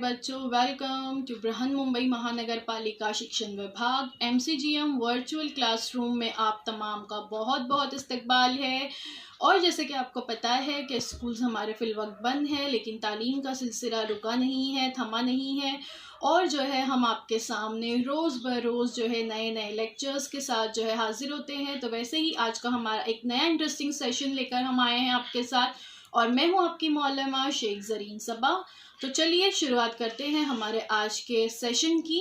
बच्चों, welcome to Brihan Mumbai महानगर पालिका शिक्षण विभाग MCGM वर्चुअल क्लासरूम में आप तमाम का बहुत बहुत इस्तकबाल है। और जैसे कि आपको पता है कि स्कूल्स हमारे फिलवक्त बंद है, लेकिन तालीम का सिलसिला रुका नहीं है, थमा नहीं है। और जो है हम आपके सामने रोज़ बरोज़ जो है नए नए लेक्चर्स के साथ जो है हाजिर होते हैं। तो वैसे ही आज का हमारा एक नया इंटरेस्टिंग सेशन लेकर हम आए हैं आपके साथ, और मैं हूँ आपकी मौलमा शेख ज़रीन सबा। तो चलिए शुरुआत करते हैं हमारे आज के सेशन की।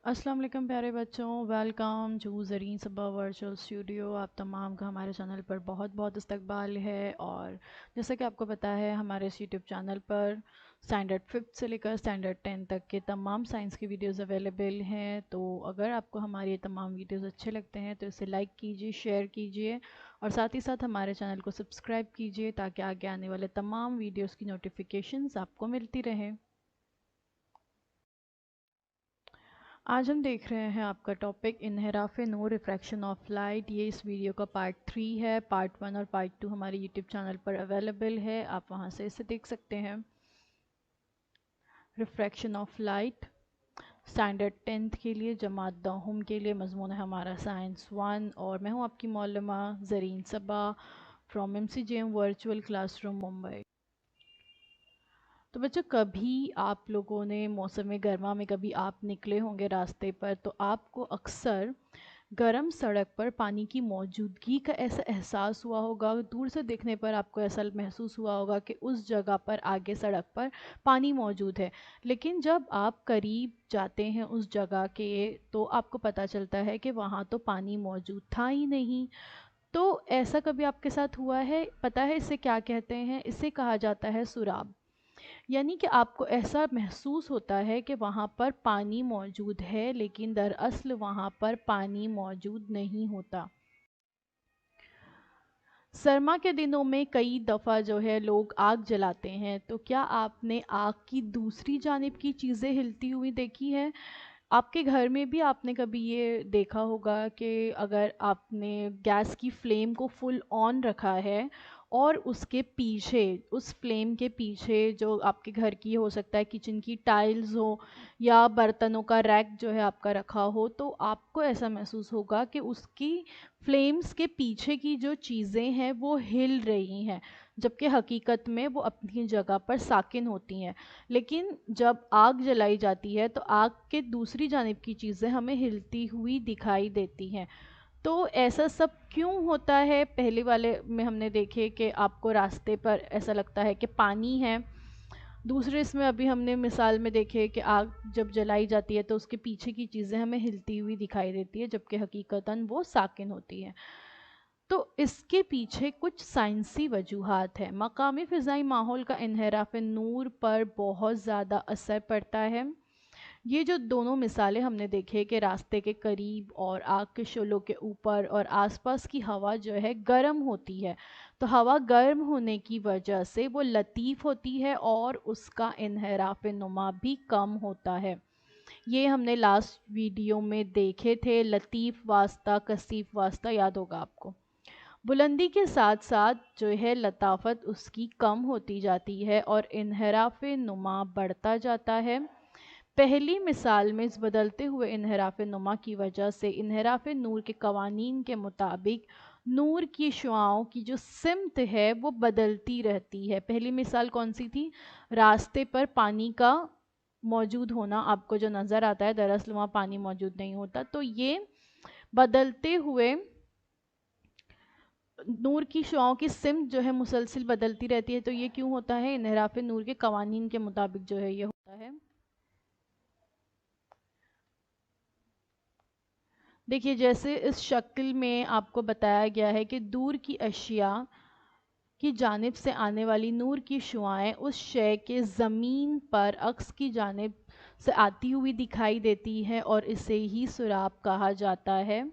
अस्सलाम वालेकुम प्यारे बच्चों, welcome to Zareen Saba virtual studio. आप तमाम का हमारे चैनल पर बहुत बहुत इस्तकबाल है। और जैसा कि आपको पता है, हमारे इस यूट्यूब चैनल पर स्टैंडर्ड 5 से लेकर स्टैंडर्ड 10 तक के तमाम साइंस की वीडियोस अवेलेबल हैं। तो अगर आपको हमारे ये तमाम वीडियोस अच्छे लगते हैं तो इसे लाइक कीजिए, शेयर कीजिए और साथ ही साथ हमारे चैनल को सब्सक्राइब कीजिए ताकि आगे आने वाले तमाम वीडियोज़ की नोटिफिकेशंस आपको मिलती रहें। आज हम देख रहे हैं आपका टॉपिक इन्हिराफ नूर, रिफ्रैक्शन ऑफ लाइट। ये इस वीडियो का पार्ट 3 है। पार्ट 1 और पार्ट 2 हमारे यूट्यूब चैनल पर अवेलेबल है, आप वहां से इसे देख सकते हैं। Refraction of light standard 10th के लिए, जमात दाहुम के लिए मजमून है हमारा साइंस 1। और मैं हूँ आपकी मौलमा Zareen Saba from MCGM virtual classroom Mumbai. तो बच्चों, कभी आप लोगों ने मौसम गर्मा में कभी आप निकले होंगे रास्ते पर, तो आपको अक्सर गर्म सड़क पर पानी की मौजूदगी का ऐसा एहसास हुआ होगा। दूर से देखने पर आपको ऐसा महसूस हुआ होगा कि उस जगह पर आगे सड़क पर पानी मौजूद है, लेकिन जब आप करीब जाते हैं उस जगह के तो आपको पता चलता है कि वहाँ तो पानी मौजूद था ही नहीं। तो ऐसा कभी आपके साथ हुआ है? पता है इसे क्या कहते हैं? इसे कहा जाता है सुराब। यानी कि आपको ऐसा महसूस होता है कि वहाँ पर पानी मौजूद है, लेकिन दरअसल वहाँ पर पानी मौजूद नहीं होता। सरमा के दिनों में कई दफ़ा जो है लोग आग जलाते हैं, तो क्या आपने आग की दूसरी जानिब की चीज़ें हिलती हुई देखी हैं? आपके घर में भी आपने कभी ये देखा होगा कि अगर आपने गैस की फ्लेम को फुल ऑन रखा है और उसके पीछे, उस फ्लेम के पीछे जो आपके घर की हो सकता है किचन की टाइल्स हो या बर्तनों का रैक जो है आपका रखा हो, तो आपको ऐसा महसूस होगा कि उसकी फ्लेम्स के पीछे की जो चीज़ें हैं वो हिल रही हैं, जबकि हकीकत में वो अपनी जगह पर साकिन होती हैं। लेकिन जब आग जलाई जाती है तो आग के दूसरी जानिब की चीज़ें हमें हिलती हुई दिखाई देती हैं। तो ऐसा सब क्यों होता है? पहले वाले में हमने देखे कि आपको रास्ते पर ऐसा लगता है कि पानी है। दूसरे इसमें अभी हमने मिसाल में देखे कि आग जब जलाई जाती है तो उसके पीछे की चीज़ें हमें हिलती हुई दिखाई देती है, जबकि हकीकतन वो साकिन होती है। तो इसके पीछे कुछ साइंसी वजूहात है। मकामी फ़िज़ाई माहौल का इन्हिराफ नूर पर बहुत ज़्यादा असर पड़ता है। ये जो दोनों मिसालें हमने देखे कि रास्ते के करीब और आग के शोलों के ऊपर और आसपास की हवा जो है गर्म होती है, तो हवा गर्म होने की वजह से वो लतीफ़ होती है और उसका इन्हिराफ नुमा भी कम होता है। ये हमने लास्ट वीडियो में देखे थे, लतीफ़ वास्ता कसीफ वास्ता, याद होगा आपको। बुलंदी के साथ साथ जो है लताफत उसकी कम होती जाती है और इन्हिराफ नुमा बढ़ता जाता है। पहली मिसाल में इस बदलते हुए इन्हिराफ नुमा की वजह से इन्हिराफ नूर के कवानीन के मुताबिक नूर की शुआओं की जो सिमत है वो बदलती रहती है। पहली मिसाल कौन सी थी? रास्ते पर पानी का मौजूद होना, आपको जो नज़र आता है दरअसल वहाँ पानी मौजूद नहीं होता। तो ये बदलते हुए नूर की शुआओं की सिमत जो है मुसलसिल बदलती रहती है। तो ये क्यों होता है? इन्हिराफ नूर के कवानीन के मुताबिक जो है ये होता है। देखिए, जैसे इस शक्ल में आपको बताया गया है कि दूर की अशिया की जानिब से आने वाली नूर की शुआएं उस शय के ज़मीन पर अक्स की जानिब से आती हुई दिखाई देती हैं और इसे ही सुराब कहा जाता है।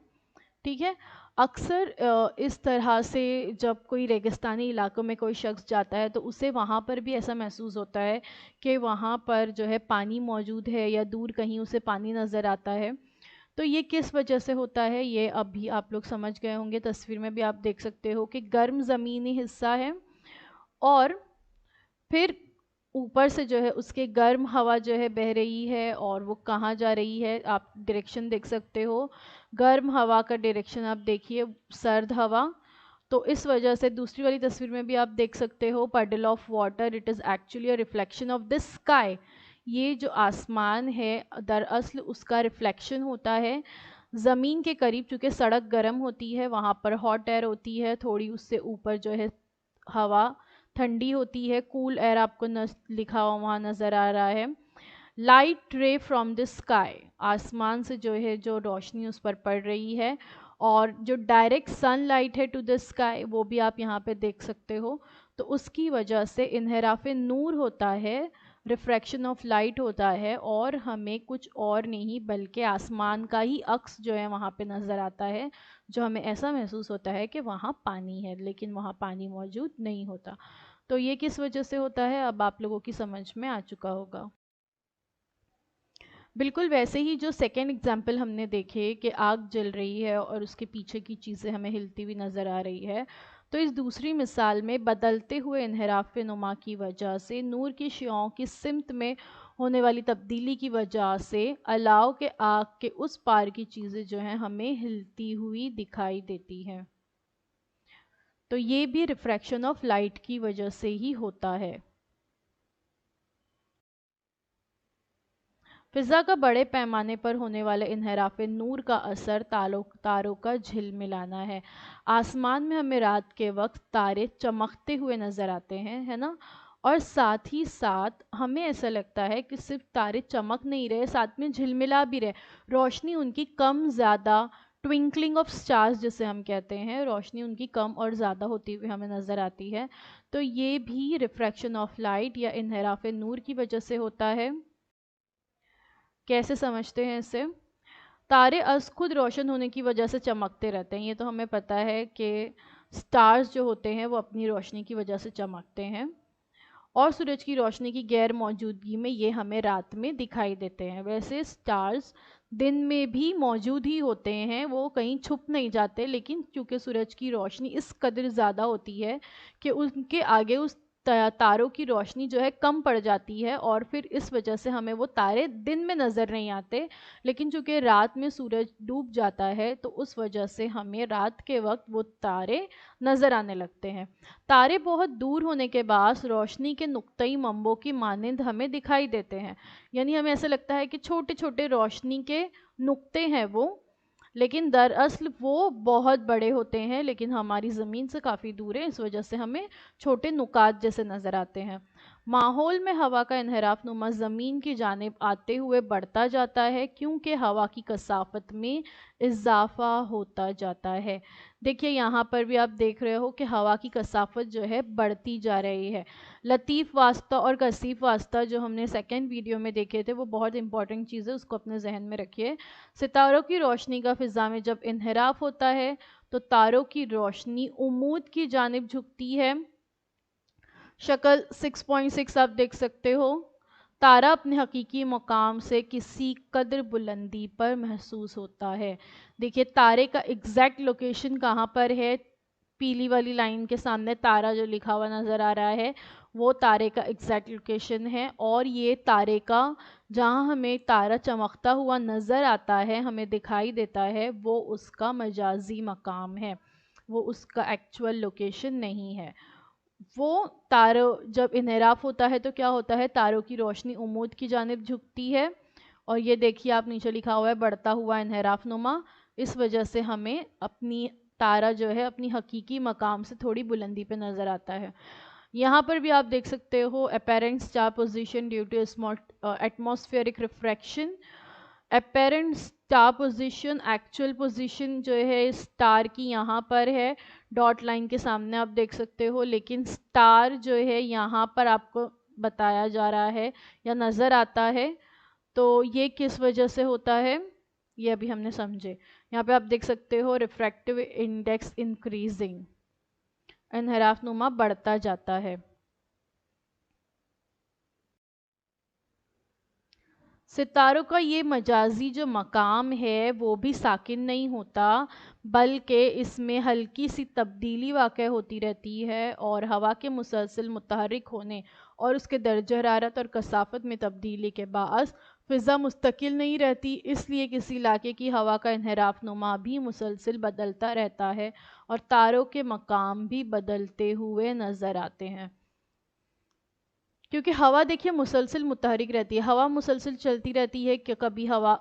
ठीक है। अक्सर इस तरह से जब कोई रेगिस्तानी इलाकों में कोई शख्स जाता है तो उसे वहाँ पर भी ऐसा महसूस होता है कि वहाँ पर जो है पानी मौजूद है या दूर कहीं उसे पानी नज़र आता है। तो ये किस वजह से होता है ये अभी आप लोग समझ गए होंगे। तस्वीर में भी आप देख सकते हो कि गर्म ज़मीनी हिस्सा है और फिर اوپر سے جو ہے اس کے گرم ہوا جو ہے بہ رہی ہے اور وہ کہاں جا رہی ہے آپ ڈائریکشن دیکھ سکتے ہو. گرم ہوا کا ڈائریکشن آپ دیکھیے سرد ہوا. تو اس وجہ سے دوسری والی تصویر میں بھی آپ دیکھ سکتے ہو puddle of water, it is actually a reflection of the sky. یہ جو آسمان ہے دراصل اس کا ریفلیکشن ہوتا ہے زمین کے قریب. چونکہ سڑک گرم ہوتی ہے وہاں پر ہاٹ ایئر ہوتی ہے, تھوڑی اس سے اوپر جو ہے ہوا ٹھنڈی ہوتی ہے. کول ایئر آپ کو لکھا ہوا وہاں نظر آ رہا ہے. لائٹ رے فرام دا اسکائی, آسمان سے جو ہے جو روشنی اس پر پڑ رہی ہے. اور جو ڈائریکٹ سن لائٹ ہے ٹو دا اسکائی وہ بھی آپ یہاں پہ دیکھ سکتے ہو. تو اس کی وجہ سے انحراف نور ہوتا ہے, ریفریکشن آف لائٹ ہوتا ہے, اور ہمیں کچھ اور نہیں بلکہ آسمان کا ہی عکس جو ہے وہاں پہ نظر آتا ہے, جو ہمیں ایسا محسوس ہوتا ہے کہ وہاں پانی ہے لیکن وہاں پانی موجود نہیں ہوتا. تو یہ کس وجہ سے ہوتا ہے اب آپ لوگوں کی سمجھ میں آ چکا ہوگا. بالکل ویسے ہی جو سیکنڈ ایگزامپل ہم نے دیکھے کہ آگ جل رہی ہے اور اس کے پیچھے کی چیزیں ہمیں ہلتی ہوئی نظر آ رہی ہے, تو اس دوسری مثال میں بدلتے ہوئے انحراف نما کی وجہ سے نور کی شعاؤں کی سمت میں ہونے والی تبدیلی کی وجہ سے الاؤ کے آگ کے اس پار کی چیزیں جو ہیں ہمیں ہلتی ہوئی دکھائی دیتی ہیں. تو یہ بھی ریفریکشن آف لائٹ کی وجہ سے ہی ہوتا ہے. فضا کا بڑے پیمانے پر ہونے والے انحراف نور کا اثر تاروں کا جھلملانا ہے. آسمان میں ہمیں رات کے وقت تارے چمکتے ہوئے نظر آتے ہیں, ہے نا, اور ساتھ ہی ساتھ ہمیں ایسا لگتا ہے کہ صرف تارے چمک نہیں رہے, ساتھ میں جھلملا بھی رہے. روشنی ان کی کم زیادہ, ٹوئنکلنگ آف سٹارز جسے ہم کہتے ہیں, روشنی ان کی کم اور زیادہ ہوتی ہوئی ہمیں نظر آتی ہے. تو یہ بھی ریفریکشن آف لائٹ یا انحراف نور کی وجہ سے ہوتا ہے. کیسے سمجھتے ہیں اسے؟ تارے از خود روشن ہونے کی وجہ سے چمکتے رہتے ہیں. یہ تو ہمیں پتہ ہے کہ سٹارز جو ہوتے ہیں وہ اپنی روشنی کی وجہ سے چمکتے ہیں, اور سورج کی روشنی کی غیر موجودگی میں یہ ہمیں رات میں دکھائی دیتے ہیں. ویسے سٹارز دن میں بھی موجود ہی ہوتے ہیں, وہ کہیں چھپ نہیں جاتے, لیکن چونکہ سورج کی روشنی اس قدر زیادہ ہوتی ہے کہ ان کے آگے اس تاروں کی روشنی جو ہے کم پڑ جاتی ہے, اور پھر اس وجہ سے ہمیں وہ تارے دن میں نظر نہیں آتے. لیکن چونکہ رات میں سورج ڈوب جاتا ہے تو اس وجہ سے ہمیں رات کے وقت وہ تارے نظر آنے لگتے ہیں. تارے بہت دور ہونے کے بعد روشنی کے نقطۂ منبعوں کی مانند ہمیں دکھائی دیتے ہیں. یعنی ہمیں ایسا لگتا ہے کہ چھوٹے چھوٹے روشنی کے نقطے ہیں وہ, لیکن دراصل وہ بہت بڑے ہوتے ہیں, لیکن ہماری زمین سے کافی دور ہے, اس وجہ سے ہمیں چھوٹے نکات جیسے نظر آتے ہیں. ماحول میں ہوا کا انحراف نما زمین کی جانب آتے ہوئے بڑھتا جاتا ہے کیونکہ ہوا کی کثافت میں اضافہ ہوتا جاتا ہے. دیکھیے یہاں پر بھی آپ دیکھ رہے ہو کہ ہوا کی کثافت جو ہے بڑھتی جا رہی ہے. لطیف واسطہ اور کثیف واسطہ جو ہم نے سیکنڈ ویڈیو میں دیکھے تھے وہ بہت امپورٹنٹ چیز ہے, اس کو اپنے ذہن میں رکھیے. ستاروں کی روشنی کا فضا میں جب انحراف ہوتا ہے تو تاروں کی روشنی عمود کی جانب جھکتی ہے. شکل 6.6 آپ دیکھ سکتے ہو. تارا اپنے حقیقی مقام سے کسی قدر بلندی پر محسوس ہوتا ہے. دیکھیے تارے کا ایگزیکٹ لوکیشن کہاں پر ہے, پیلی والی لائن کے سامنے تارا جو لکھا ہوا نظر آ رہا ہے وہ تارے کا ایگزیکٹ لوکیشن ہے. اور یہ تارے کا جہاں ہمیں تارا چمکتا ہوا نظر آتا ہے, ہمیں دکھائی دیتا ہے, وہ اس کا مجازی مقام ہے, وہ اس کا ایکچول لوکیشن نہیں ہے. وہ تاروں جب انحراف ہوتا ہے تو کیا ہوتا ہے, تاروں کی روشنی عمود کی جانب جھکتی ہے, اور یہ دیکھیے آپ نیچے لکھا ہوا ہے بڑھتا ہوا انحراف نما. اس وجہ سے ہمیں اپنی تارا جو ہے اپنی حقیقی مقام سے تھوڑی بلندی پہ نظر آتا ہے. یہاں پر بھی آپ دیکھ سکتے ہو apparent star position due to atmospheric refraction. Apparent star position, actual position جو ہے اسٹار کی یہاں پر ہے ڈاٹ لائن کے سامنے آپ دیکھ سکتے ہو, لیکن اسٹار جو ہے یہاں پر آپ کو بتایا جا رہا ہے یا نظر آتا ہے. تو یہ کس وجہ سے ہوتا ہے یہ ابھی ہم نے سمجھے. یہاں پہ آپ دیکھ سکتے ہو ریفریکٹیو انڈیکس انکریزنگ, انحراف نما بڑھتا جاتا ہے. सितारों का ये मजाजी जो मकाम है वो भी साकिन नहीं होता, बल्कि इसमें हल्की सी तब्दीली वाक़ई होती रहती है, और हवा के मुसलसल मुतहर्रिक होने और उसके दर्जे हरारत और कसाफत में तब्दीली के बाअस फ़िज़ा मुस्तकिल नहीं रहती। इसलिए किसी इलाके की हवा का इन्हिराफ नुमा भी मुसलसल बदलता रहता है और तारों के मकाम भी बदलते हुए नज़र आते हैं। क्योंकि हवा देखिए मुसलसल मुतहरिक रहती है, हवा मुसलसल चलती रहती है कि कभी हवा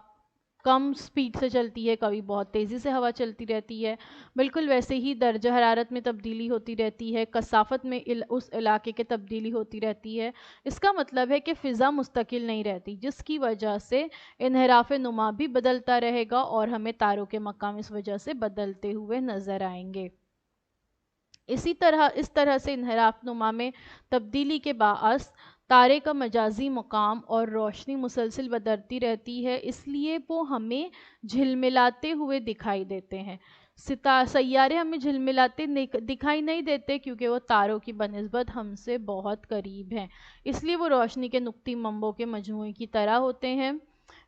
कम स्पीड से चलती है, कभी बहुत तेज़ी से हवा चलती रहती है। बिल्कुल वैसे ही दर्जा हरारत में तब्दीली होती रहती है, कसाफत में उस इलाके के तब्दीली होती रहती है। इसका मतलब है कि फ़िज़ा मुस्तकिल नहीं रहती, जिसकी वजह से इन्हिराफ़ नुमा भी बदलता रहेगा और हमें तारों के मकाम इस वजह से बदलते हुए नज़र आएंगे। इस तरह से इन्हिराफ़ नुमा में तब्दीली के बाअस तारे का मजाजी मकाम और रोशनी मुसलसल बदलती रहती है, इसलिए वो हमें झिलमिलाते हुए दिखाई देते हैं। सैयारे हमें झिलमिलाते दिखाई नहीं देते, क्योंकि वो तारों की बनिस्बत हमसे बहुत करीब हैं, इसलिए वो रोशनी के नुक्ती मंबों के मजमूए की तरह होते हैं।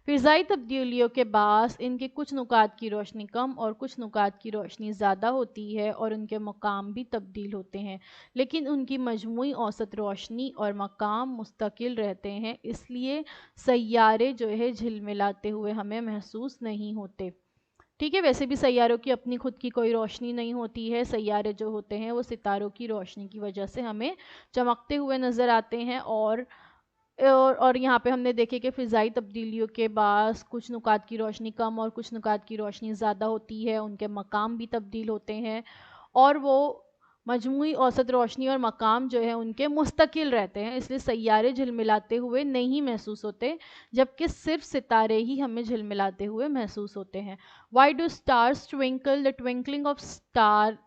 फ़िज़ाई तब्दीलियों के बाअस इनके कुछ नुकात की रोशनी कम और कुछ नुकात की रोशनी ज़्यादा होती है और उनके मकाम भी तब्दील होते हैं, लेकिन उनकी मजमूई औसत रोशनी और मकाम मुस्तकिल रहते हैं, इसलिए सैयारे जो है झिलमिलाते हुए हमें महसूस नहीं होते। ठीक है, वैसे भी सैयारों की अपनी खुद की कोई रोशनी नहीं होती है, सैयारे जो होते हैं वो सितारों की रोशनी की वजह से हमें चमकते हुए नज़र आते हैं। और यहाँ पे हमने देखे कि फ़िज़ाई तब्दीलियों के बाद कुछ नुकात की रोशनी कम और कुछ नुकात की रोशनी ज़्यादा होती है, उनके मकाम भी तब्दील होते हैं और वो मजमूई औसत रोशनी और मकाम जो है उनके मुस्तकिल रहते हैं, इसलिए सैयारे झिलमिलाते हुए नहीं महसूस होते, जबकि सिर्फ सितारे ही हमें झिलमिलाते हुए महसूस होते हैं। Why do stars twinkle? The twinkling of star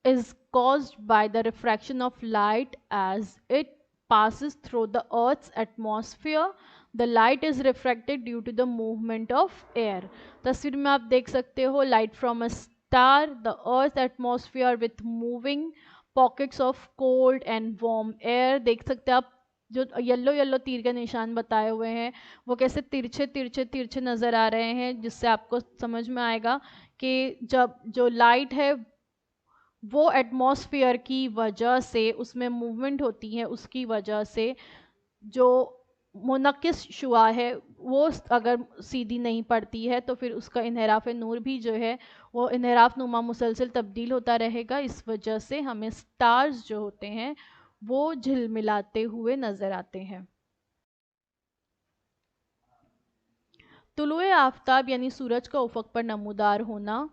is caused by the refraction of light as it passes through the Earth's atmosphere. The light is refracted due to the movement of air. तस्वीर में आप देख सकते हो light from a star, the Earth's atmosphere with moving pockets of cold and warm air. देख सकते हैं आप जो येलो येलो तीर के निशान बताए हुए हैं वो कैसे तिरछे तिरछे तिरछे नज़र आ रहे हैं, जिससे आपको समझ में आएगा कि जब जो लाइट है वो एटमॉस्फेयर की वजह से उसमें मूवमेंट होती है, उसकी वजह से जो मुनक्किस शुआ है वो अगर सीधी नहीं पड़ती है तो फिर उसका इन्हिराफ नूर भी जो है वो इन्हिराफ नुमा मुसलसल तब्दील होता रहेगा। इस वजह से हमें स्टार्स जो होते हैं वो झिलमिलाते हुए नज़र आते हैं। तुलुए आफताब यानी सूरज का उफ़क़ पर नमूदार होना,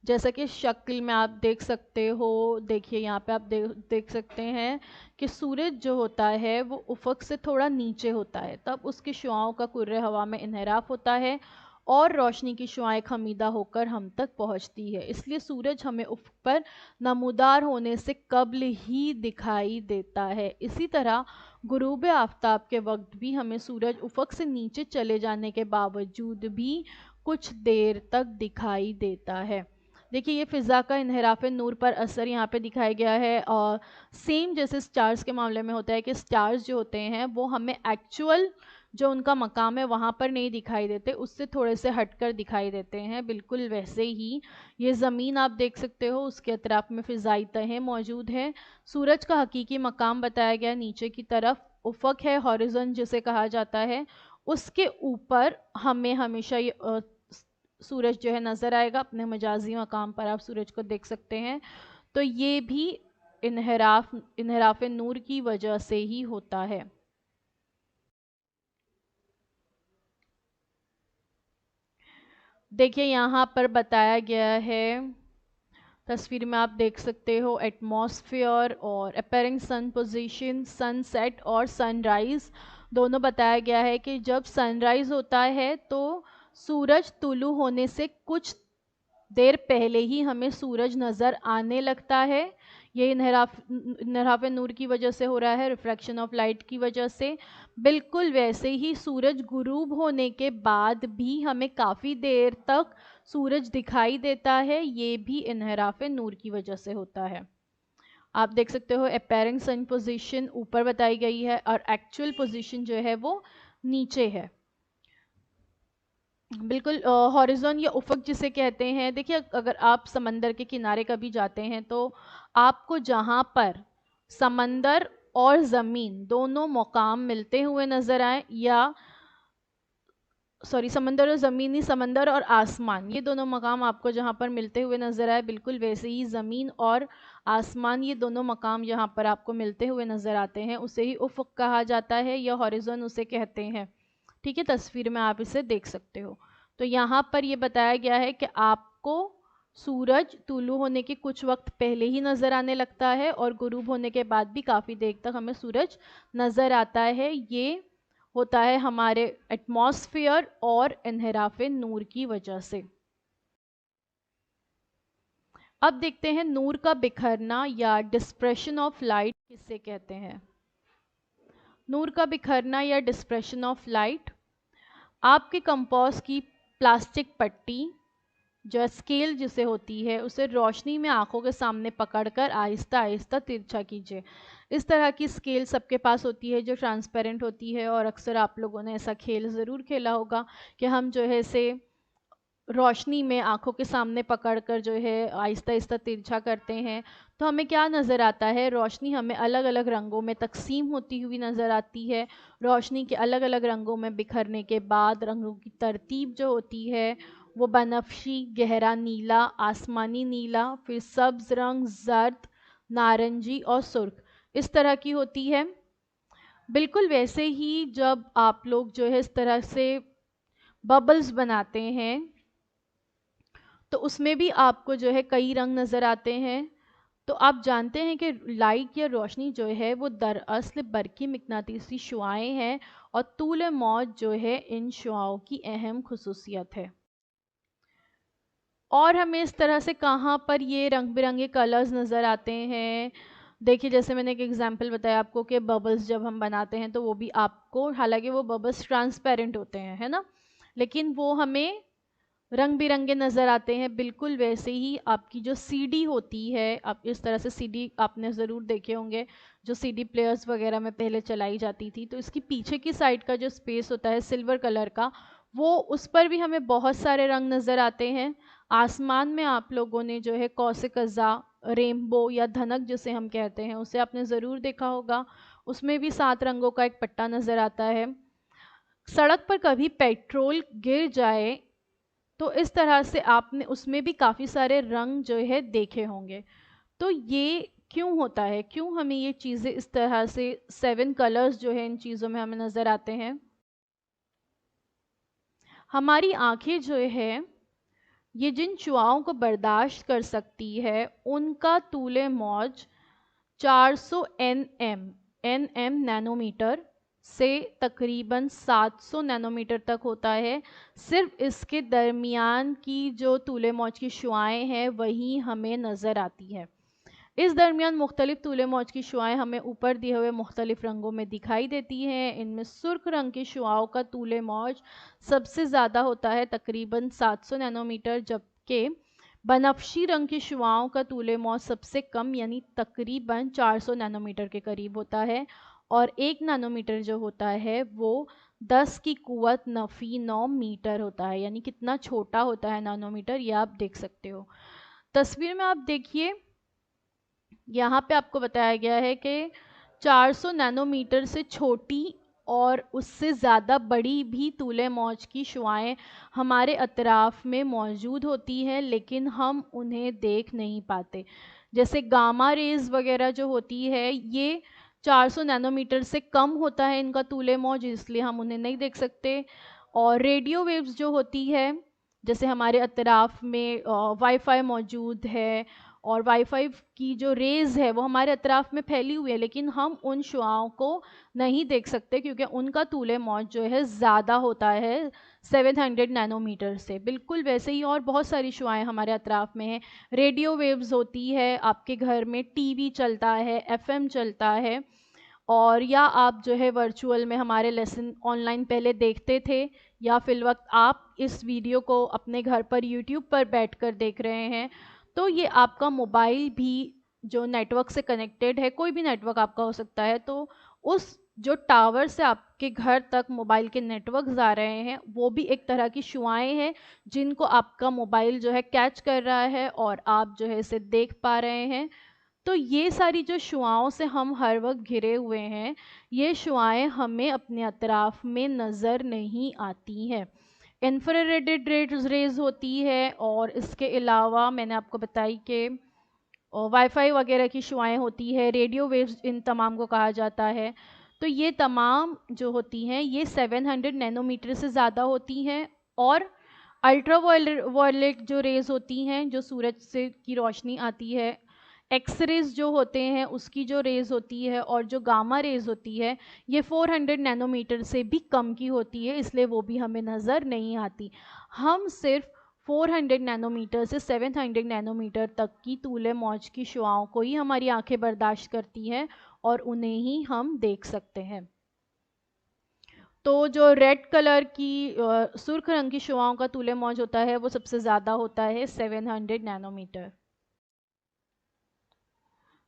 जैसा कि शक्ल में आप देख सकते हो, देखिए यहाँ पे आप देख सकते हैं कि सूरज जो होता है वो उफ़क़ से थोड़ा नीचे होता है, तब उसकी शुआओं का कुर्रे हवा में इन्हिराफ होता है और रोशनी की शुआएं खमीदा होकर हम तक पहुँचती है, इसलिए सूरज हमें उफ़क़ पर नमूदार होने से कब्ल ही दिखाई देता है। इसी तरह गुरूब आफताब के वक्त भी हमें सूरज उफ़क़ से नीचे चले जाने के बावजूद भी कुछ देर तक दिखाई देता है। देखिए ये फ़िज़ा का इन्हिराफ़ नूर पर असर यहाँ पे दिखाया गया है, और सेम जैसे स्टार्स के मामले में होता है कि स्टार्स जो होते हैं वो हमें एक्चुअल जो उनका मकाम है वहाँ पर नहीं दिखाई देते, उससे थोड़े से हटकर दिखाई देते हैं। बिल्कुल वैसे ही ये ज़मीन आप देख सकते हो, उसके अतराफ में फ़िज़ाई तहें मौजूद हैं। सूरज का हकीकी मकाम बताया गया नीचे की तरफ उफ़क़ है, हॉरिज़न जिसे कहा जाता है, उसके ऊपर हमें हमेशा ये सूरज जो है नज़र आएगा। अपने मजाजी मकाम पर आप सूरज को देख सकते हैं, तो ये भी इन्हिराफ़ नूर की वजह से ही होता है। देखिए यहाँ पर बताया गया है, तस्वीर में आप देख सकते हो एटमॉस्फेयर और अपीयरिंग सन पोजीशन, सनसेट और सनराइज़ दोनों बताया गया है कि जब सनराइज़ होता है तो सूरज तुलू होने से कुछ देर पहले ही हमें सूरज नज़र आने लगता है। ये इन्हिराफ़ नूर की वजह से हो रहा है, रिफ्रैक्शन ऑफ लाइट की वजह से। बिल्कुल वैसे ही सूरज गुरूब होने के बाद भी हमें काफ़ी देर तक सूरज दिखाई देता है, ये भी इन्हिराफ़ नूर की वजह से होता है। आप देख सकते हो अपेरेंट सन पोजीशन ऊपर बताई गई है और एक्चुअल पोजीशन जो है वो नीचे है। बिल्कुल हॉरिजॉन या उफक जिसे कहते हैं, देखिए अगर आप समंदर के किनारे कभी जाते हैं तो आपको जहाँ पर समंदर और ज़मीन दोनों मकाम मिलते हुए नज़र आए, या सॉरी समंदर और ज़मीन नहीं, समंदर और आसमान, ये दोनों मकाम आपको जहाँ पर मिलते हुए नज़र आए, बिल्कुल वैसे ही ज़मीन और आसमान ये दोनों मकाम जहाँ पर आपको मिलते हुए नज़र आते हैं उसे ही उफक कहा जाता है या हॉरिजॉन उसे कहते हैं। ठीक है, तस्वीर में आप इसे देख सकते हो। तो यहाँ पर ये बताया गया है कि आपको सूरज तुलू होने के कुछ वक्त पहले ही नज़र आने लगता है और गुरूब होने के बाद भी काफ़ी देर तक हमें सूरज नज़र आता है। ये होता है हमारे एटमॉस्फेयर और इन्हिराफ़े नूर की वजह से। अब देखते हैं नूर का बिखरना या डिस्पर्शन ऑफ लाइट किसे कहते हैं। नूर का बिखरना या डिस्पर्शन ऑफ लाइट आपके कंपास की प्लास्टिक पट्टी जो स्केल जिसे होती है उसे रोशनी में आंखों के सामने पकड़कर आहिस्ता आहिस्ता तिरछा कीजिए। इस तरह की स्केल सबके पास होती है जो ट्रांसपेरेंट होती है, और अक्सर आप लोगों ने ऐसा खेल ज़रूर खेला होगा कि हम जो है इसे रोशनी में आंखों के सामने पकड़कर जो है आहिस्ता आहिस्ता तिरछा करते हैं। तो हमें क्या नज़र आता है, रोशनी हमें अलग अलग रंगों में तकसीम होती हुई नज़र आती है। रोशनी के अलग अलग रंगों में बिखरने के बाद रंगों की तरतीब जो होती है वो बनफशी, गहरा नीला, आसमानी नीला, फिर सब्ज़ रंग, जर्द, नारंगी और सुर्ख इस तरह की होती है। बिल्कुल वैसे ही जब आप लोग जो है इस तरह से बबल्स बनाते हैं तो उसमें भी आपको जो है कई रंग नज़र आते हैं। तो आप जानते हैं कि लाइट या रोशनी जो है वो दरअसल बरकी मिकनातीसी शुआएं हैं और तूल मौज जो है इन शुआओं की अहम खुसूसियत है। और हमें इस तरह से कहाँ पर ये रंग बिरंगे कलर्स नज़र आते हैं, देखिए जैसे मैंने एक एग्जांपल बताया आपको कि बबल्स जब हम बनाते हैं तो वो भी आपको, हालांकि वो बबल्स ट्रांसपेरेंट होते हैं, है ना, लेकिन वो हमें रंग बिरंगे नज़र आते हैं। बिल्कुल वैसे ही आपकी जो सीडी होती है, आप इस तरह से सीडी आपने ज़रूर देखे होंगे जो सीडी प्लेयर्स वगैरह में पहले चलाई जाती थी, तो इसकी पीछे की साइड का जो स्पेस होता है सिल्वर कलर का, वो उस पर भी हमें बहुत सारे रंग नज़र आते हैं। आसमान में आप लोगों ने जो है कौसे कज़ा, रेनबो या धनक जिसे हम कहते हैं उसे आपने ज़रूर देखा होगा, उसमें भी 7 रंगों का एक पट्टा नज़र आता है। सड़क पर कभी पेट्रोल गिर जाए तो इस तरह से आपने उसमें भी काफ़ी सारे रंग जो है देखे होंगे। तो ये क्यों होता है, क्यों हमें ये चीज़ें इस तरह से 7 कलर्स जो है इन चीज़ों में हमें नज़र आते हैं। हमारी आंखें जो है ये जिन शुआओं को बर्दाश्त कर सकती है उनका तूले मौज 400 एनएम नैनोमीटर से तकरीबन 700 नैनोमीटर तक होता है। सिर्फ इसके दरमियान की जो तूले मौज की शुआएं हैं वही हमें नज़र आती है। इस दरमियान मुख्तलिफ तूले मौज की शुआएं हमें ऊपर दिए हुए मुख्तलिफ रंगों में दिखाई देती हैं। इनमें सुर्ख रंग की शुआओं का तूले मौज सबसे ज़्यादा होता है तकरीबन 700 नैनोमीटर, जबकि बनफशी रंग की शुआओं का तूले मौज सबसे कम यानी तकरीबन 400 नैनोमीटर के करीब होता है, और 1 नैनोमीटर जो होता है वो 10 की कुव्वत नफ़ी 9 मीटर होता है, यानी कितना छोटा होता है नैनोमीटर, ये आप देख सकते हो। तस्वीर में आप देखिए यहाँ पे आपको बताया गया है कि 400 नैनोमीटर से छोटी और उससे ज़्यादा बड़ी भी तूले मौज की शुआएं हमारे अतराफ़ में मौजूद होती हैं, लेकिन हम उन्हें देख नहीं पाते। जैसे गामा रेज़ वगैरह जो होती है ये 400 नैनोमीटर से कम होता है इनका तूले मौज, इसलिए हम उन्हें नहीं देख सकते। और रेडियो वेव्स जो होती है, जैसे हमारे अतराफ़ में वाईफाई मौजूद है और वाईफाई की जो रेज़ है वो हमारे अतराफ़ में फैली हुई है, लेकिन हम उन शुआओं को नहीं देख सकते क्योंकि उनका तूले मौज जो है ज़्यादा होता है 700 नैनोमीटर से। बिल्कुल वैसे ही और बहुत सारी शुआएं हमारे अतराफ़ में हैं। रेडियो वेव्स होती है, आपके घर में टीवी चलता है, एफएम चलता है, और या आप जो है वर्चुअल में हमारे लेसन ऑनलाइन पहले देखते थे, या फिल वक्त आप इस वीडियो को अपने घर पर यूट्यूब पर बैठकर देख रहे हैं, तो ये आपका मोबाइल भी जो नेटवर्क से कनेक्टेड है, कोई भी नेटवर्क आपका हो सकता है, तो उस जो टावर से आपके घर तक मोबाइल के नेटवर्क्स आ रहे हैं, वो भी एक तरह की शुआएं हैं जिनको आपका मोबाइल जो है कैच कर रहा है और आप जो है इसे देख पा रहे हैं। तो ये सारी जो शुआओं से हम हर वक्त घिरे हुए हैं, ये शुआएं हमें अपने अतराफ में नज़र नहीं आती हैं। इंफ्रारेड रेज होती है, और इसके अलावा मैंने आपको बताई कि वाईफाई वगैरह की शुआएं होती है, रेडियो वेव्स इन तमाम को कहा जाता है। तो ये तमाम जो होती हैं ये 700 नैनोमीटर से ज़्यादा होती हैं। और अल्ट्रा वायलेट जो रेज होती हैं, जो सूरज से की रोशनी आती है, एक्स रेज जो होते हैं उसकी जो रेज होती है, और जो गामा रेज होती है, ये 400 नैनोमीटर से भी कम की होती है, इसलिए वो भी हमें नज़र नहीं आती। हम सिर्फ 400 नैनोमीटर से 700 नैनोमीटर तक की तूले मौज की शुआओं को ही हमारी आंखें बर्दाश्त करती हैं और उन्हें ही हम देख सकते हैं। तो जो रेड कलर की सुर्ख रंग की शुआओं का तूले मौज होता है वो सबसे ज़्यादा होता है 700 नैनोमीटर।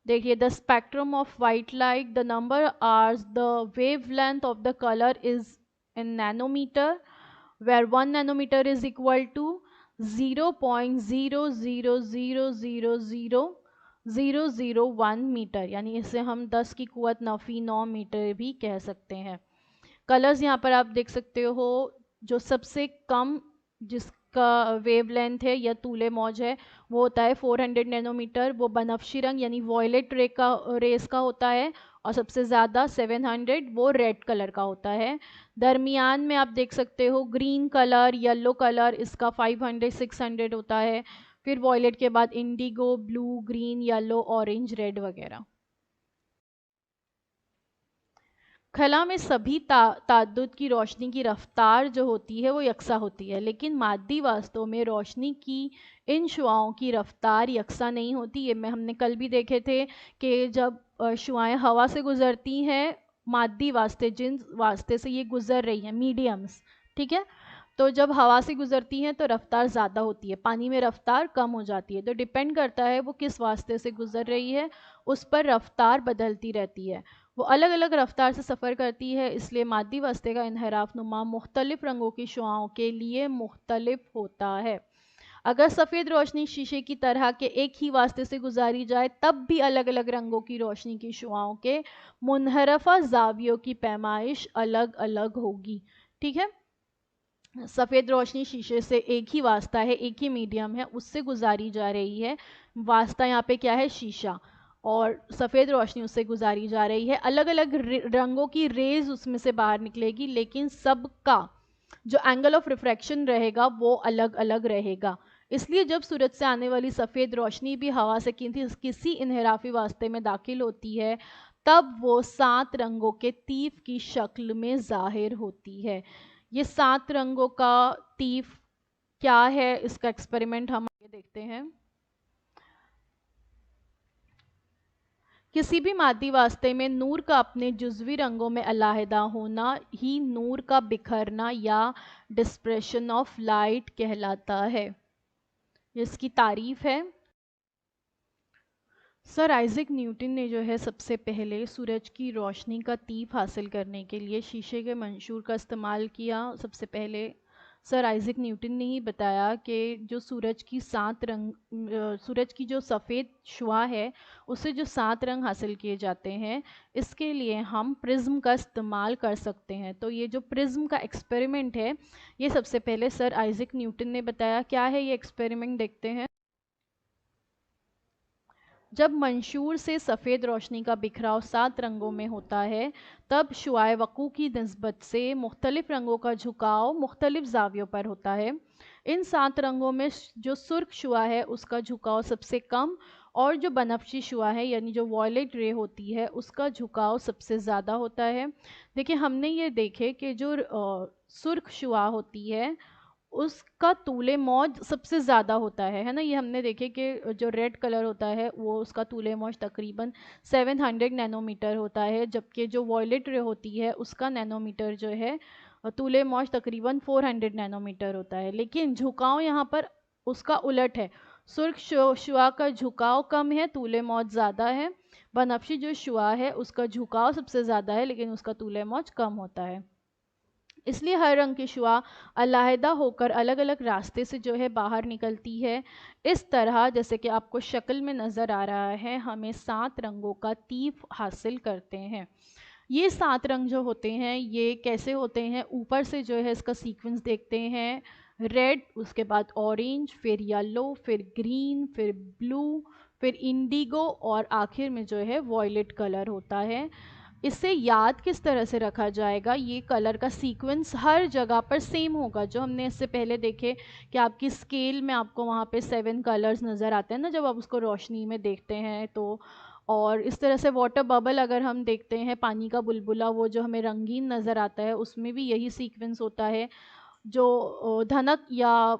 देखिए, the spectrum of white light, the number hours, the wavelength of the colour is in nanometre, where 1 nanometer is equal to 0.000000001 metre, यानी इसे हम 10 की कुवत नफी 9 मीटर भी कह सकते हैं। कलर्स यहाँ पर आप देख सकते हो, जो सबसे कम जिसका वेवलेंथ है या तूले मौज है वो होता है 400 नैनोमीटर, वो बनफशी रंग यानी वॉयलेट रेस का होता है, और सबसे ज़्यादा 700 वो रेड कलर का होता है। दरमियान में आप देख सकते हो ग्रीन कलर, येलो कलर, इसका 500 600 होता है। फिर वॉयलेट के बाद Indigo, blue, green, yellow, orange, red वगैरह। खला में सभी ताद्दुद की रोशनी की रफ्तार जो होती है वो यकसा होती है, लेकिन मादी वास्तव में रोशनी की इन शुआओं की रफ्तार यकसा नहीं होती। ये हमने कल भी देखे थे कि जब शुआएं हवा से गुजरती हैं, मादी वास्ते जिन वास्ते से ये गुजर रही हैं, मीडियम्स, ठीक है, तो जब हवा से गुजरती हैं तो रफ्तार ज़्यादा होती है, पानी में रफ्तार कम हो जाती है। तो डिपेंड करता है वो किस वास्ते से गुजर रही है, उस पर रफ्तार बदलती रहती है। वो अलग अलग रफ्तार से सफ़र करती है, इसलिए मादी वास्ते का इन्हराफ नुमा मुख्तलिफ रंगों की शुआओं के लिए मुख्तलिफ होता है। अगर सफ़ेद रोशनी शीशे की तरह के एक ही वास्ते से गुजारी जाए तब भी अलग अलग रंगों की रोशनी की शुआओं के मुनहरफा जावियों की पैमाइश अलग अलग होगी। ठीक है, सफ़ेद रोशनी शीशे से एक ही वास्ता है, एक ही मीडियम है, उससे गुजारी जा रही है। वास्ता यहाँ पे क्या है? शीशा। और सफ़ेद रोशनी उससे गुजारी जा रही है। अलग अलग रंगों की रेज उसमें से बाहर निकलेगी, लेकिन सबका जो एंगल ऑफ रिफ्रैक्शन रहेगा वो अलग अलग रहेगा। इसलिए जब सूरज से आने वाली सफ़ेद रोशनी भी हवा से किसी इन्हराफी वास्ते में दाखिल होती है, तब वो 7 रंगों के तीफ की शक्ल में ज़ाहिर होती है। ये 7 रंगों का तीफ क्या है, इसका एक्सपेरिमेंट हम आगे देखते हैं। किसी भी मादी वास्ते में नूर का अपने जुज़वी रंगों में अलहदा होना ही नूर का बिखरना या डिस्पर्शन ऑफ लाइट कहलाता है। इसकी तारीफ है, सर आइजैक न्यूटन ने जो है सबसे पहले सूरज की रोशनी का तीफ हासिल करने के लिए शीशे के मंशूर का इस्तेमाल किया। सबसे पहले सर आइजैक न्यूटन ने ही बताया कि जो सूरज की जो सफ़ेद शुआ है उससे जो 7 रंग हासिल किए जाते हैं, इसके लिए हम प्रिज्म का इस्तेमाल कर सकते हैं। तो ये जो प्रिज्म का एक्सपेरिमेंट है ये सबसे पहले सर आइजैक न्यूटन ने बताया। क्या है ये एक्सपेरिमेंट, देखते हैं। जब मंशूर से सफ़ेद रोशनी का बिखराव 7 रंगों में होता है, तब शुआए वक़ू की निस्बत से मुख्तलिफ़ रंगों का झुकाव मुख्तलिफ़ ज़ावियों पर होता है। इन 7 रंगों में जो सुर्ख शुआ है उसका झुकाव सबसे कम, और जो बनफशी शुआ है यानी जो वॉयलेट रे होती है उसका झुकाव सबसे ज़्यादा होता है। देखिए, हमने ये देखे कि जो सुर्ख शुआ होती है उसका तूले मौज सबसे ज़्यादा होता है ना। ये हमने देखे कि जो रेड कलर होता है वो उसका तूले मौज तकरीबन 700 नैनोमीटर होता है, जबकि जो वॉयलेट रे होती है उसका नैनोमीटर जो है तूले मौज तकरीबन 400 नैनोमीटर होता है। लेकिन झुकाव यहाँ पर उसका उलट है। सुर्ख शुआ का झुकाव कम है, तूले मौज ज़्यादा है। बनफशी जो शुआ है उसका झुकाव सबसे ज़्यादा है लेकिन उसका तूले मौज कम होता है। इसलिए हर रंग की शुआ अलहदा होकर अलग अलग रास्ते से जो है बाहर निकलती है। इस तरह जैसे कि आपको शक्ल में नज़र आ रहा है, हमें 7 रंगों का तीफ हासिल करते हैं। ये 7 रंग जो होते हैं ये कैसे होते हैं, ऊपर से जो है इसका सीक्वेंस देखते हैं। रेड, उसके बाद ऑरेंज, फिर येलो, फिर ग्रीन, फिर ब्लू, फिर इंडिगो और आखिर में जो है वॉयलेट कलर होता है। इससे याद किस तरह से रखा जाएगा, ये कलर का सीक्वेंस हर जगह पर सेम होगा। जो हमने इससे पहले देखे कि आपकी स्केल में आपको वहाँ पे 7 कलर्स नज़र आते हैं ना जब आप उसको रोशनी में देखते हैं तो। और इस तरह से वाटर बबल अगर हम देखते हैं, पानी का बुलबुला वो जो हमें रंगीन नज़र आता है, उसमें भी यही सीक्वेंस होता है। जो धनक या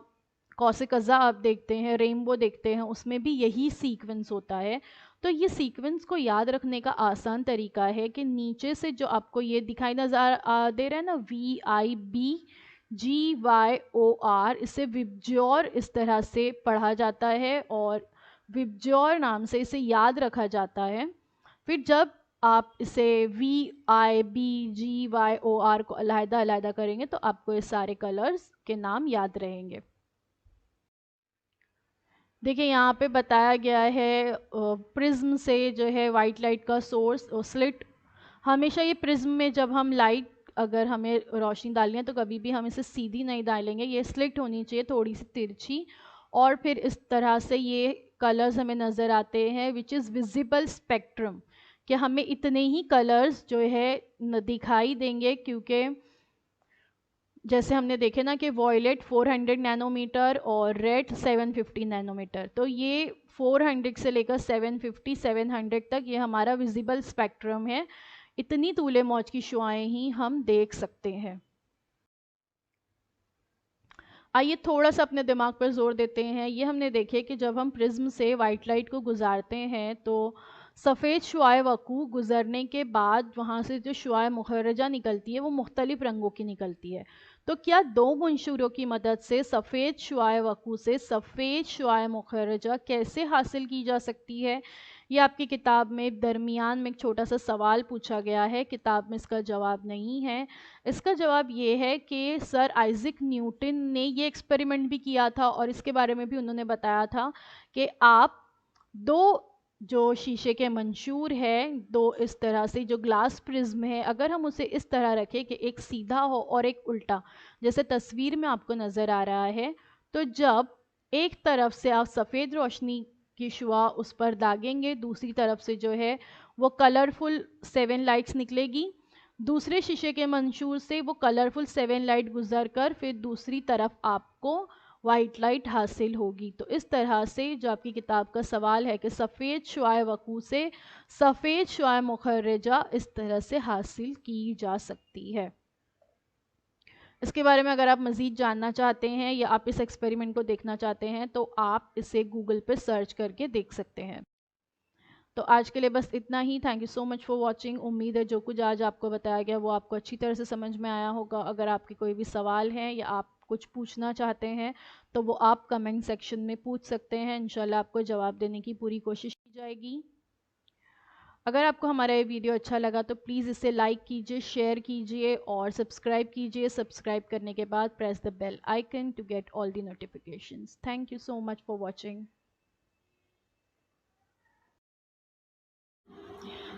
कौसिक क़ज़ा आप देखते हैं, रेनबो देखते हैं, उसमें भी यही सीक्वेंस होता है। तो ये सीक्वेंस को याद रखने का आसान तरीका है कि नीचे से जो आपको ये दिखाई नज़र दे रहा है ना, VIBGYOR, इसे विबज्योर इस तरह से पढ़ा जाता है और विबज्योर नाम से इसे याद रखा जाता है। फिर जब आप इसे VIBGYOR को अलहदा अलहदा करेंगे तो आपको ये सारे कलर्स के नाम याद रहेंगे। देखिए यहाँ पे बताया गया है प्रिज्म से जो है वाइट लाइट का सोर्स और स्लिट। हमेशा ये प्रिज्म में जब हम लाइट अगर हमें रोशनी डालनी है तो कभी भी हम इसे सीधी नहीं डालेंगे, ये स्लिट होनी चाहिए थोड़ी सी तिरछी। और फिर इस तरह से ये कलर्स हमें नज़र आते हैं विच इज़ विजिबल स्पेक्ट्रम, कि हमें इतने ही कलर्स जो है दिखाई देंगे, क्योंकि जैसे हमने देखे ना कि वॉयलेट 400 नैनोमीटर और रेड 750 नैनोमीटर, तो ये 400 से लेकर 750 700 तक ये हमारा विजिबल स्पेक्ट्रम है। इतनी तूले मौज की शुआएं ही हम देख सकते हैं। आइए थोड़ा सा अपने दिमाग पर जोर देते हैं। ये हमने देखे कि जब हम प्रिज्म से वाइट लाइट को गुजारते हैं तो सफ़ेद शुआए वकू गुजरने के बाद वहाँ से जो शुआए मुखर्रजा निकलती है वो मुख्तलिफ रंगों की निकलती है। तो क्या दो मंशूरों की मदद से सफ़ेद शुआए वकू से सफ़ेद शुआए मुखर्रजा कैसे हासिल की जा सकती है, ये आपकी किताब में दरमियान में एक छोटा सा सवाल पूछा गया है। किताब में इसका जवाब नहीं है। इसका जवाब ये है कि सर आइज़ैक न्यूटन ने ये एक्सपेरिमेंट भी किया था और इसके बारे में भी उन्होंने बताया था कि आप दो जो शीशे के मंशूर है, दो इस तरह से जो ग्लास प्रिज्म है, अगर हम उसे इस तरह रखें कि एक सीधा हो और एक उल्टा, जैसे तस्वीर में आपको नज़र आ रहा है, तो जब एक तरफ से आप सफ़ेद रोशनी की शुआ उस पर दागेंगे, दूसरी तरफ से जो है वो कलरफुल 7 लाइट्स निकलेगी। दूसरे शीशे के मंशूर से वो कलरफुल 7 लाइट गुजर कर फिर दूसरी तरफ आपको वाइट लाइट हासिल होगी। तो इस तरह से जो आपकी किताब का सवाल है कि सफ़ेद शुआए वकू से सफ़ेद शुआए मुखर्रजा इस तरह से हासिल की जा सकती है। इसके बारे में अगर आप मज़ीद जानना चाहते हैं या आप इस एक्सपेरिमेंट को देखना चाहते हैं तो आप इसे गूगल पे सर्च करके देख सकते हैं। तो आज के लिए बस इतना ही। Thank you so much for watching. उम्मीद है जो कुछ आज आपको बताया गया वो आपको अच्छी तरह से समझ में आया होगा। अगर आपके कोई भी सवाल हैं या आप कुछ पूछना चाहते हैं तो वो आप कमेंट सेक्शन में पूछ सकते हैं। इंशाल्लाह आपको जवाब देने की पूरी कोशिश की जाएगी। अगर आपको हमारा ये वीडियो अच्छा लगा तो प्लीज़ इसे लाइक कीजिए, शेयर कीजिए और सब्सक्राइब कीजिए। सब्सक्राइब करने के बाद press the bell icon to get all the notifications. Thank you so much for watching.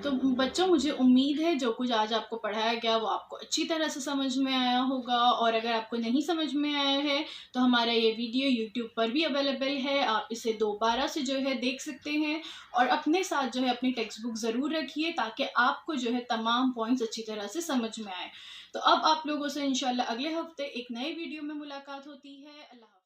तो बच्चों, मुझे उम्मीद है जो कुछ आज आपको पढ़ाया गया वो आपको अच्छी तरह से समझ में आया होगा। और अगर आपको नहीं समझ में आया है तो हमारा ये वीडियो यूट्यूब पर भी अवेलेबल है, आप इसे दोबारा से जो है देख सकते हैं। और अपने साथ जो है अपनी टेक्स्ट बुक ज़रूर रखिए ताकि आपको जो है तमाम पॉइंट्स अच्छी तरह से समझ में आए। तो अब आप लोगों से इंशाल्लाह अगले हफ्ते एक नए वीडियो में मुलाकात होती है। अल्लाह।